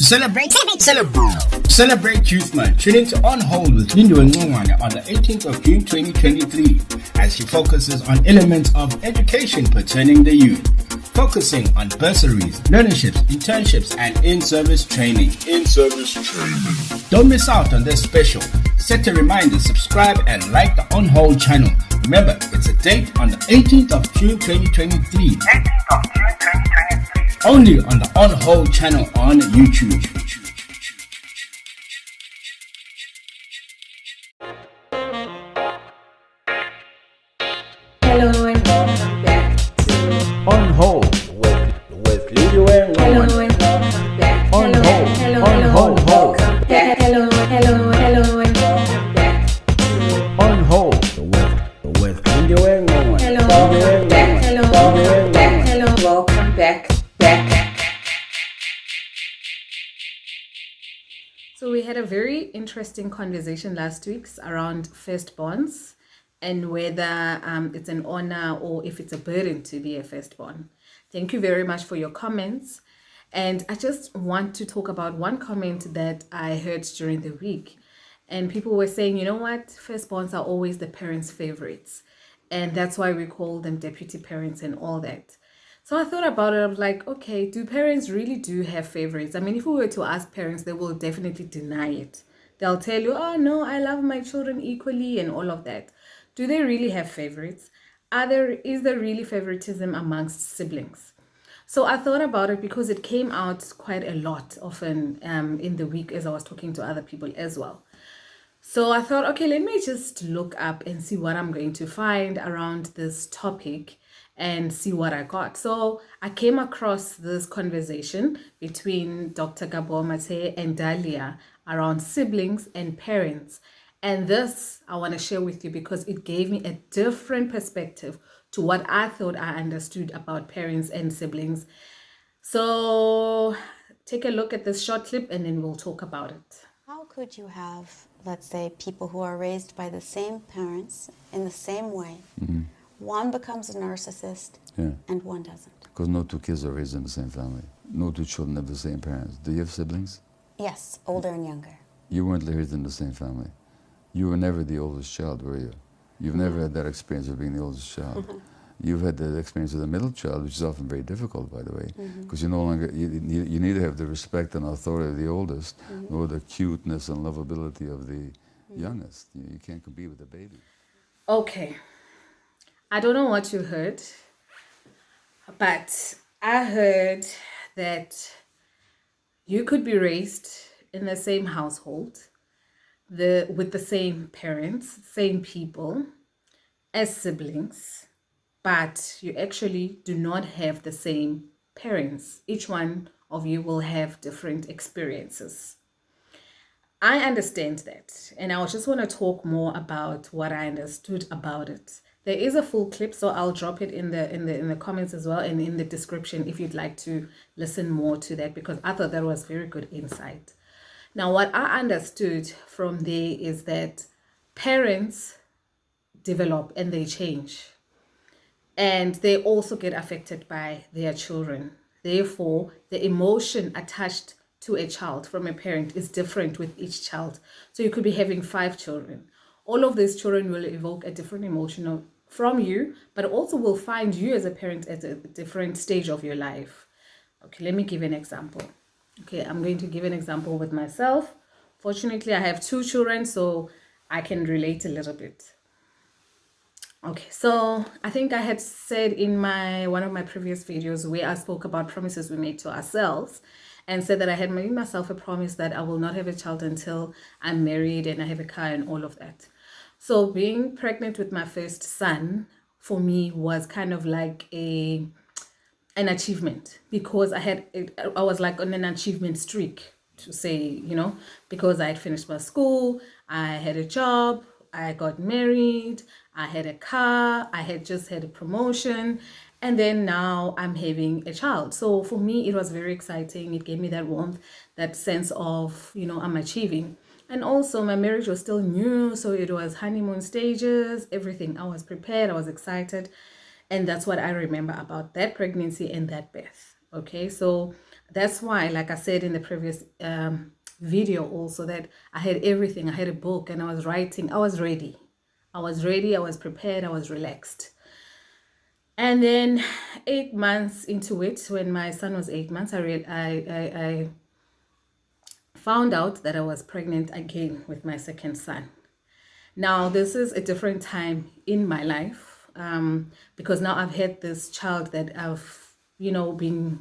To celebrate Youth Month, tune into On Hold with Lindu and Ngongwane on the 18th of June 2023 as she focuses on elements of education pertaining the youth, focusing on bursaries, learnerships, internships, and in-service training. Don't miss out on this special. Set a reminder, subscribe, and like the On Hold channel. Remember, it's a date on the 18th of June 2023. Only on the On Hold channel on YouTube. Hello and welcome back to On Hold with Lidio and Hello Roman. and welcome back. On Hold. Hello, On Hold. welcome back. Hello and welcome back to On Hold with Lidio and Roman. Hello, welcome back. Hello, welcome back. So we had a very interesting conversation last week around firstborns and whether it's an honor or if it's a burden to be a firstborn. Thank you very much for your comments. And I just want to talk about one comment that I heard during the week. And people were saying, you know what, firstborns are always the parents' favorites. And that's why we call them deputy parents and all that. So I thought about it. I was like, okay, do parents really do have favorites? I mean, if we were to ask parents, they will definitely deny it. They'll tell you, oh no, I love my children equally and all of that. Do they really have favorites? Is there really favoritism amongst siblings? So I thought about it because it came out quite a lot often in the week as I was talking to other people as well. So I thought, okay, let me just look up and see what I'm going to find around this topic and see what I got. So I came across this conversation between Dr. Maté and Dahlia around siblings and parents. And this I want to share with you because it gave me a different perspective to what I thought I understood about parents and siblings. So take a look at this short clip and then we'll talk about it. How could you have, let's say, people who are raised by the same parents in the same way? Mm-hmm. One becomes a narcissist and one doesn't. Because no two kids are raised in the same family. No two children have the same parents. Do you have siblings? Yes, older and younger. You weren't raised in the same family. You were never the oldest child, were you? You've never had that experience of being the oldest child. You've had the experience of the middle child, which is often very difficult, by the way, because you no longer, you neither have the respect and authority of the oldest, nor the cuteness and lovability of the youngest. You can't compete with the baby. Okay. I don't know what you heard, but I heard that you could be raised in the same household, with the same parents, same people, as siblings, but you actually do not have the same parents. Each one of you will have different experiences. I understand that, and I just want to talk more about what I understood about it. There is a full clip, so I'll drop it in the comments as well and in the description if you'd like to listen more to that, because I thought that was very good insight. Now, what I understood from there is that parents develop and they change, and they also get affected by their children. Therefore, the emotion attached to a child from a parent is different with each child. So you could be having 5 children. All of these children will evoke a different emotion from you, but also will find you as a parent at a different stage of your life. Okay, let me give an example. Okay, I'm going to give an example with myself. Fortunately, I have 2 children, so I can relate a little bit. Okay, so I think I had said in one of my previous videos where I spoke about promises we make to ourselves, and said that I had made myself a promise that I will not have a child until I'm married and I have a car and all of that. So being pregnant with my first son for me was kind of like an achievement, because I was like on an achievement streak, to say, because I had finished my school, I had a job, I got married, I had a car, I had just had a promotion, and then now I'm having a child. So for me, it was very exciting. It gave me that warmth, that sense of, I'm achieving. And also my marriage was still new, so it was honeymoon stages, everything. I was prepared, I was excited. And that's what I remember about that pregnancy and that birth. Okay, so that's why, like I said in the previous video also, that I had everything. I had a book and I was writing. I was ready. I was prepared, I was relaxed. And then 8 months into it, when my son was 8 months, I found out that I was pregnant again with my second son. Now, this is a different time in my life, because now I've had this child that I've, been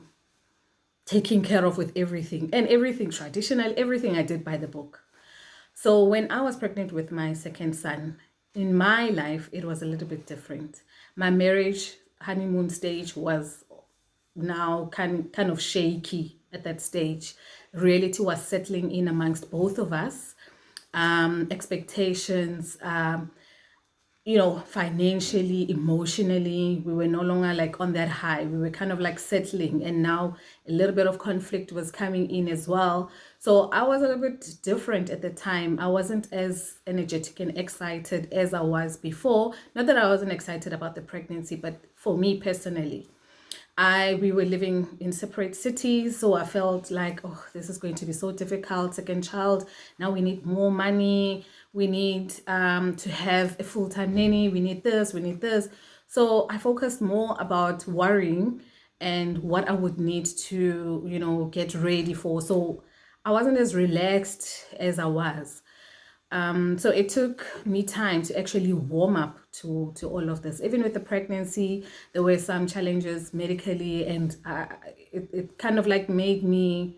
taking care of with everything, and everything traditional, everything I did by the book. So when I was pregnant with my second son, in my life, it was a little bit different. My marriage honeymoon stage was now kind of shaky at that stage. Reality was settling in amongst both of us. Expectations, financially, emotionally, we were no longer like on that high. We were kind of like settling, and now a little bit of conflict was coming in as well. So I was a little bit different at the time. I wasn't as energetic and excited as I was before. Not that I wasn't excited about the pregnancy, but for me personally, we were living in separate cities, so I felt like, oh, this is going to be so difficult. Second child, now we need more money. We need to have a full-time nanny. We need this, we need this. So I focused more about worrying and what I would need to, get ready for. So I wasn't as relaxed as I was. So it took me time to actually warm up to all of this. Even with the pregnancy, there were some challenges medically, and it kind of like made me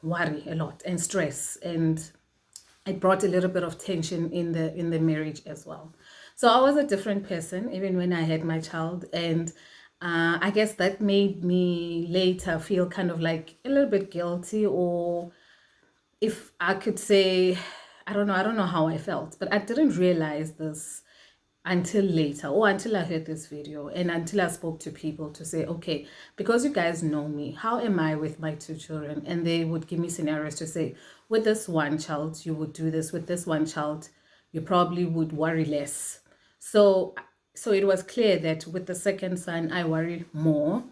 worry a lot and stress, and it brought a little bit of tension in the marriage as well. So I was a different person even when I had my child, and I guess that made me later feel kind of like a little bit guilty, or if I could say, I don't know how I felt, but I didn't realize this until later, or until I heard this video, and until I spoke to people to say, okay, because you guys know me, how am I with my 2 children? And they would give me scenarios to say, with this one child, you would do this. With this one child, you probably would worry less. So it was clear that with the second son, I worried more.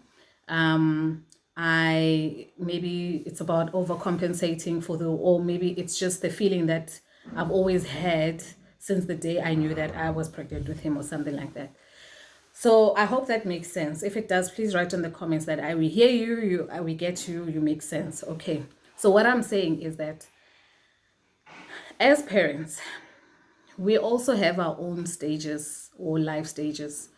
Maybe it's about overcompensating or maybe it's just the feeling that I've always had since the day I knew that I was pregnant with him, or something like that. So I hope that makes sense. If it does, please write in the comments that we hear you, we get you, you make sense. Okay. So what I'm saying is that as parents, we also have our own stages or life stages.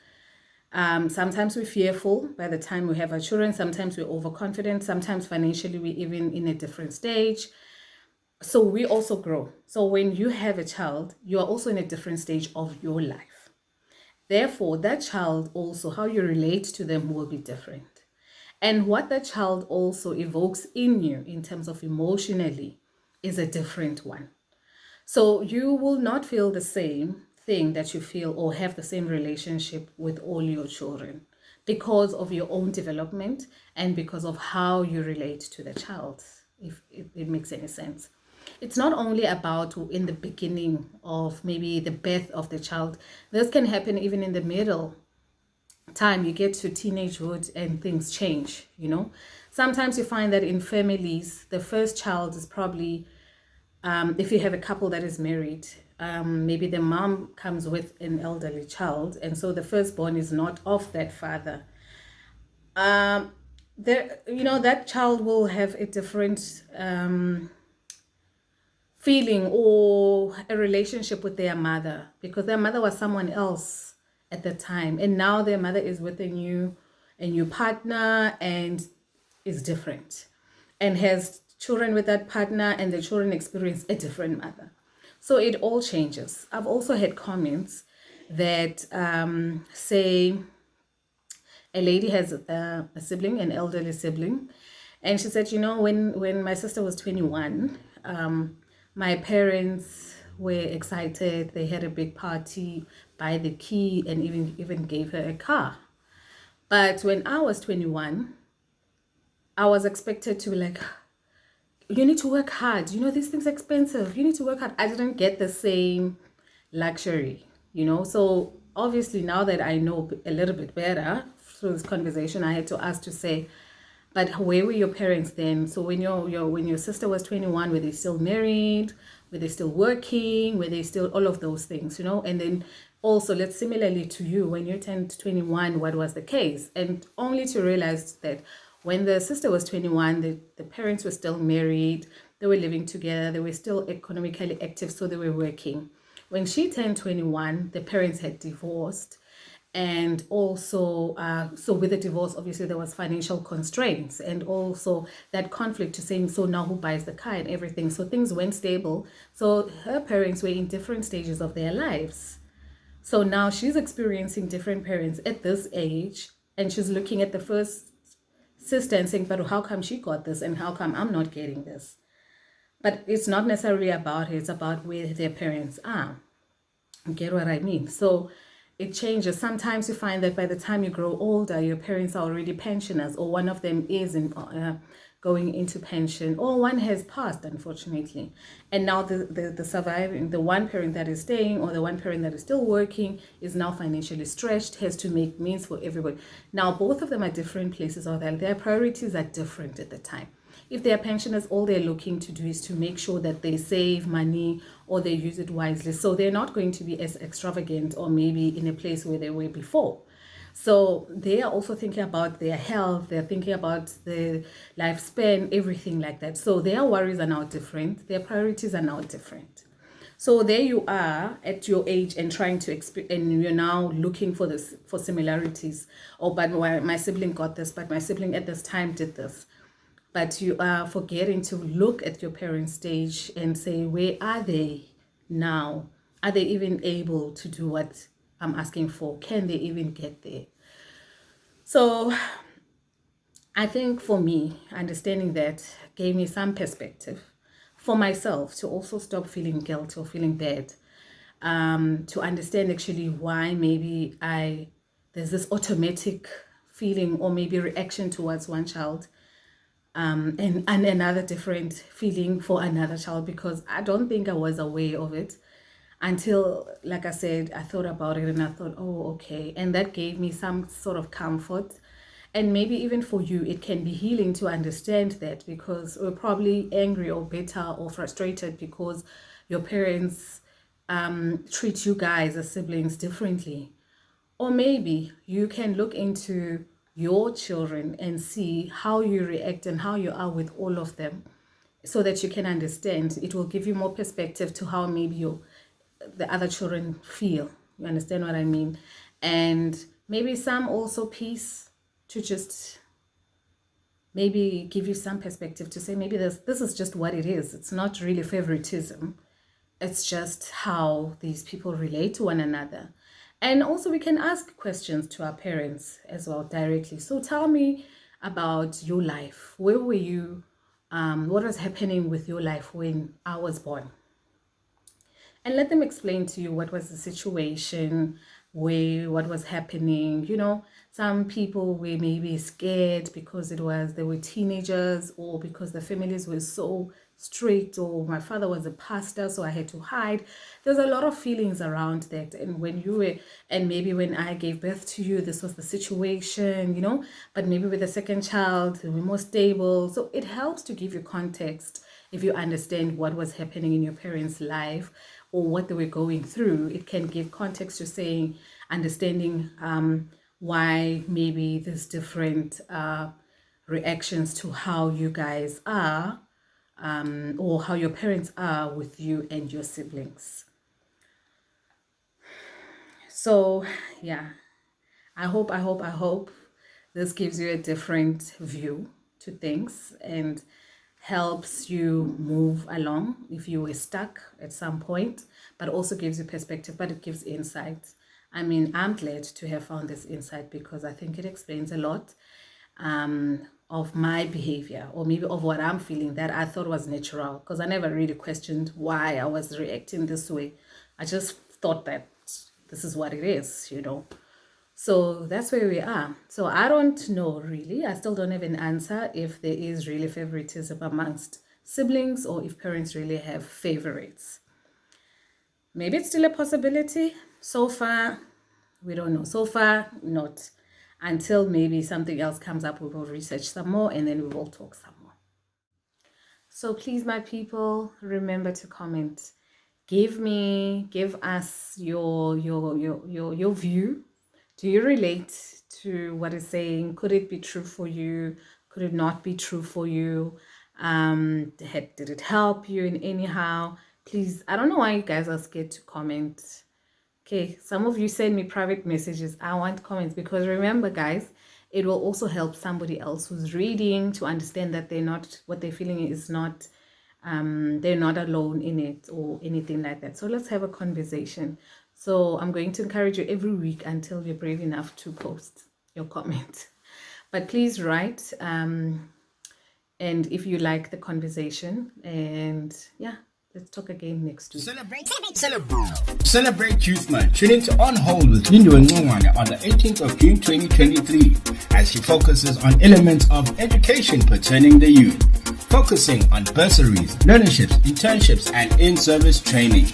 Sometimes we're fearful by the time we have our children. Sometimes we're overconfident. Sometimes financially we're even in a different stage. So we also grow. So when you have a child, you are also in a different stage of your life. Therefore, that child also, how you relate to them will be different. And what that child also evokes in you in terms of emotionally is a different one. So you will not feel the same thing that you feel or have the same relationship with all your children because of your own development and because of how you relate to the child, if it makes any sense. It's not only about in the beginning of maybe the birth of the child. This can happen even in the middle time. You get to teenagehood and things change, Sometimes you find that in families, the first child is probably, if you have a couple that is married, maybe the mom comes with an elderly child, and so the firstborn is not of that father. That child will have a different feeling or a relationship with their mother, because their mother was someone else at the time, and now their mother is with a new partner and is different and has children with that partner, and the children experience a different mother. So it all changes. I've also had comments that say a lady has a sibling, an elderly sibling, and she said, when my sister was 21, my parents were excited. They had a big party, buy the key, and even gave her a car. But when I was 21, I was expected to be like, you need to work hard. These things are expensive. You need to work hard. I didn't get the same luxury, So obviously now that I know a little bit better through this conversation, I had to ask to say, But where were your parents then? So when when your sister was 21, were they still married? Were they still working? Were they still all of those things, you know? And then also, let's similarly to you, when you turned 21, what was the case? And only to realize that when the sister was 21, the parents were still married, they were living together, they were still economically active, so they were working. When she turned 21, the parents had divorced. And also, so with the divorce, obviously there was financial constraints and also that conflict to saying, so now who buys the car and everything. So things weren't stable. So her parents were in different stages of their lives. So now she's experiencing different parents at this age, and she's looking at the first sister and saying, but how come she got this and how come I'm not getting this? But it's not necessarily about her, it's about where their parents are. You get what I mean? So it changes. Sometimes you find that by the time you grow older, your parents are already pensioners, or one of them is going into pension, or one has passed, unfortunately. And now the surviving, the one parent that is staying, or the one parent that is still working, is now financially stretched, has to make means for everybody. Now, both of them are different places, or their priorities are different at the time. If they are pensioners, all they're looking to do is to make sure that they save money or they use it wisely. So they're not going to be as extravagant or maybe in a place where they were before. So they are also thinking about their health, they're thinking about the lifespan, everything like that. So their worries are now different, their priorities are now different. So there you are at your age and trying to and you're now looking for similarities. Oh, but my sibling got this, but my sibling at this time did this. But you are forgetting to look at your parents' stage and say, where are they now? Are they even able to do what I'm asking for? Can they even get there? So I think for me, understanding that gave me some perspective for myself to also stop feeling guilt or feeling bad, to understand actually why maybe there's this automatic feeling or maybe reaction towards one child, and another different feeling for another child, because I don't think I was aware of it until, like I said, I thought about it and I thought, oh, okay. And that gave me some sort of comfort. And maybe even for you, it can be healing to understand that, because we're probably angry or bitter or frustrated because your parents treat you guys as siblings differently. Or maybe you can look into your children and see how you react and how you are with all of them, so that you can understand. It will give you more perspective to how maybe the other children feel. You understand what I mean? And maybe some also peace to just maybe give you some perspective to say maybe this is just what it is. It's not really favoritism. It's just how these people relate to one another. And also we can ask questions to our parents as well directly. So tell me about your life. Where were you? What was happening with your life when I was born? And let them explain to you what was the situation, what was happening. You know, some people were maybe scared because they were teenagers, or because the families were so strict, or my father was a pastor, so I had to hide. There's a lot of feelings around that. And and maybe when I gave birth to you, this was the situation, you know, but maybe with the second child, they were more stable. So it helps to give you context. If you understand what was happening in your parents' life or what they were going through, it can give context to understanding why maybe there's different reactions to how you guys are, or how your parents are with you and your siblings. So yeah, I hope this gives you a different view to things and helps you move along if you were stuck at some point, but also gives you perspective, but it gives insight. I mean, I'm glad to have found this insight, because I think it explains a lot of my behavior, or maybe of what I'm feeling, that I thought was natural, because I never really questioned why I was reacting this way. I just thought that this is what it is, you know. So that's where we are. So I don't know really. I still don't have an answer if there is really favoritism amongst siblings, or if parents really have favorites. Maybe it's still a possibility. So far, we don't know. So far, not. until maybe something else comes up. We will research some more and then we will talk some more. So please, my people, remember to comment. Give us your view. Do you relate to what is saying? Could it be true for you? Could it not be true for you? Did it help you in anyhow? Please, I don't know why you guys are scared to comment. Okay, some of you send me private messages. I want comments, because remember, guys, it will also help somebody else who's reading to understand that they're not, what they're feeling is not, they're not alone in it or anything like that. So let's have a conversation. So I'm going to encourage you every week until you're brave enough to post your comment. But please write, and if you like the conversation, and yeah, let's talk again next week. Celebrate Youth Month. Tune into On Hold with Lindiwe Ngongwane on the 18th of June 2023 as she focuses on elements of education pertaining the youth, focusing on bursaries, learnerships, internships, and in-service training.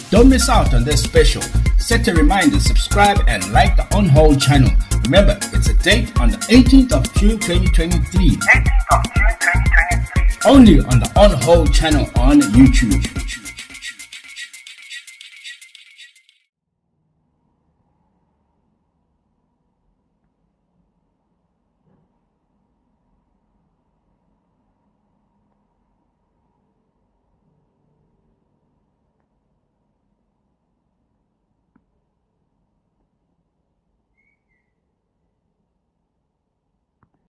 Don't miss out on this special. Set a reminder, subscribe, and like the On Hold channel. Remember, it's a date on the 18th of June 2023. Only on the On Hold channel on YouTube.